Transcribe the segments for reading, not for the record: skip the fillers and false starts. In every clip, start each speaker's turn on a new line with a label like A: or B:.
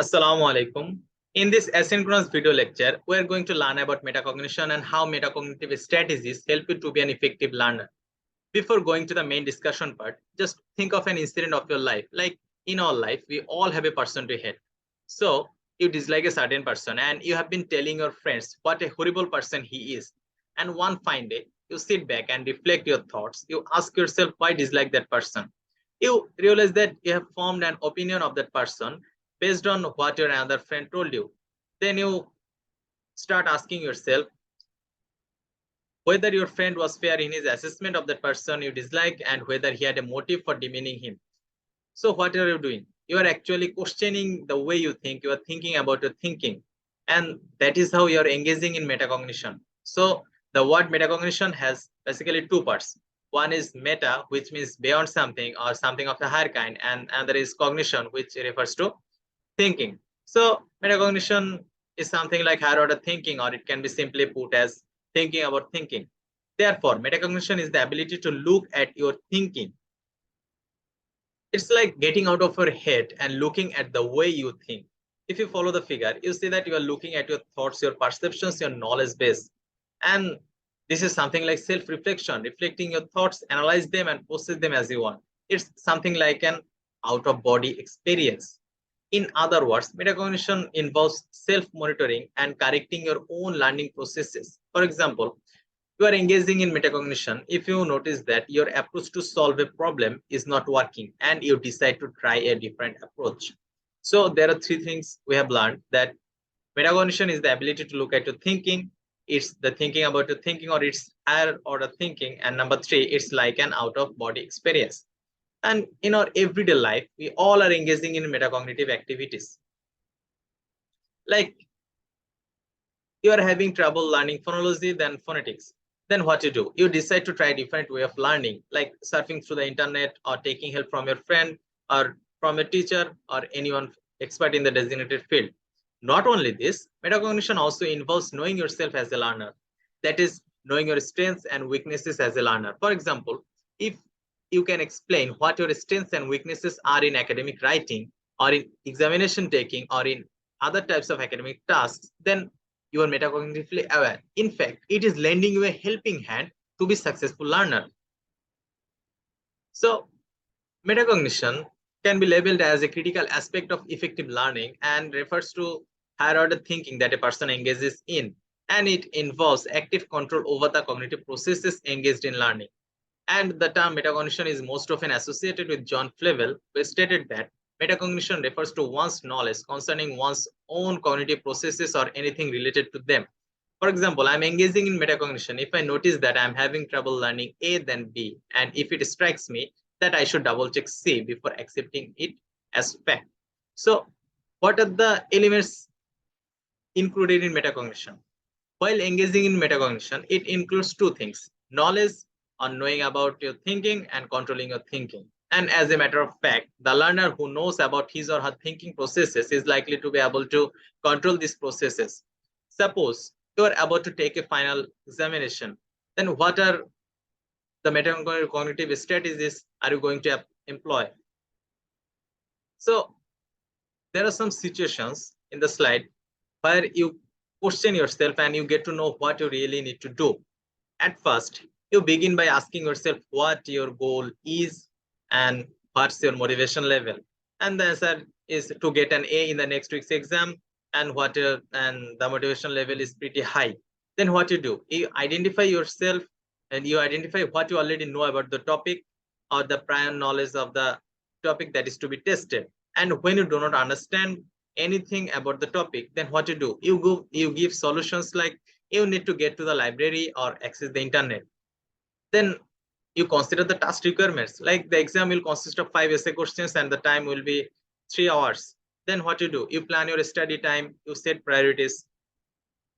A: Assalamu alaikum. In this asynchronous video lecture, we are going to learn about metacognition and how metacognitive strategies help you to be an effective learner. Before going to the main discussion part, just think of an incident of your life. Like in our life, we all have a person to hate. So you dislike a certain person and you have been telling your friends what a horrible person he is. And one fine day, you sit back and reflect your thoughts. You ask yourself why dislike that person. You realize that you have formed an opinion of that person based on what your another friend told you. Then you start asking yourself whether your friend was fair in his assessment of that person you dislike and whether he had a motive for demeaning him. So what are you doing? You are actually questioning the way you think. You are thinking about your thinking. And that is how you are engaging in metacognition. So the word metacognition has basically two parts. One is meta, which means beyond something or something of the higher kind, and another is cognition, which refers to thinking. So metacognition is something like higher order thinking, or it can be simply put as thinking about thinking. Therefore, metacognition is the ability to look at your thinking. It's like getting out of your head and looking at the way you think. If you follow the figure, you see that you are looking at your thoughts, your perceptions, your knowledge base. And this is something like self-reflection, reflecting your thoughts, analyze them and process them as you want. It's something like an out-of-body experience. In other words, metacognition involves self-monitoring and correcting your own learning processes. For example, you are engaging in metacognition if you notice that your approach to solve a problem is not working and you decide to try a different approach. So there are three things we have learned: that metacognition is the ability to look at your thinking, it's the thinking about your thinking or it's higher order thinking, and number three, it's like an out of body experience. And in our everyday life, we all are engaging in metacognitive activities. Like you are having trouble learning phonology than phonetics. Then what you do? You decide to try a different way of learning, like surfing through the internet or taking help from your friend or from a teacher or anyone expert in the designated field. Not only this, metacognition also involves knowing yourself as a learner. That is, knowing your strengths and weaknesses as a learner. For example, if you can explain what your strengths and weaknesses are in academic writing or in examination taking or in other types of academic tasks, then you are metacognitively aware. In fact, it is lending you a helping hand to be successful learner. So metacognition can be labeled as a critical aspect of effective learning and refers to higher order thinking that a person engages in, and it involves active control over the cognitive processes engaged in learning. And the term metacognition is most often associated with John Flavel, who stated that metacognition refers to one's knowledge concerning one's own cognitive processes or anything related to them. For example, I'm engaging in metacognition if I notice that I'm having trouble learning A than B, and if it strikes me that I should double check C before accepting it as fact. So, what are the elements included in metacognition? While engaging in metacognition, it includes two things: knowledge on knowing about your thinking and controlling your thinking. And as a matter of fact, the learner who knows about his or her thinking processes is likely to be able to control these processes. Suppose you are about to take a final examination, then what are the metacognitive strategies are you going to employ? So there are some situations in the slide where you question yourself and you get to know what you really need to do. At first, you begin by asking yourself what your goal is and what's your motivation level. And the answer is to get an A in the next week's exam, and and the motivation level is pretty high. Then what you do? You identify yourself and you identify what you already know about the topic or the prior knowledge of the topic that is to be tested. And when you do not understand anything about the topic, then what you do? You give solutions like you need to get to the library or access the internet. Then you consider the task requirements, like the exam will consist of 5 essay questions and the time will be 3 hours. Then what you do? You plan your study time, you set priorities.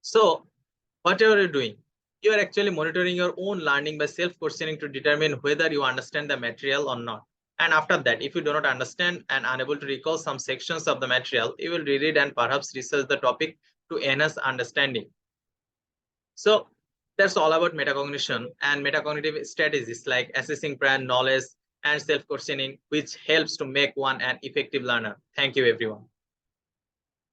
A: So whatever you're doing, you are actually monitoring your own learning by self-questioning to determine whether you understand the material or not. And after that, if you do not understand and unable to recall some sections of the material, you will reread and perhaps research the topic to enhance understanding. So that's all about metacognition and metacognitive strategies like assessing prior knowledge and self-questioning, which helps to make one an effective learner. Thank you, everyone.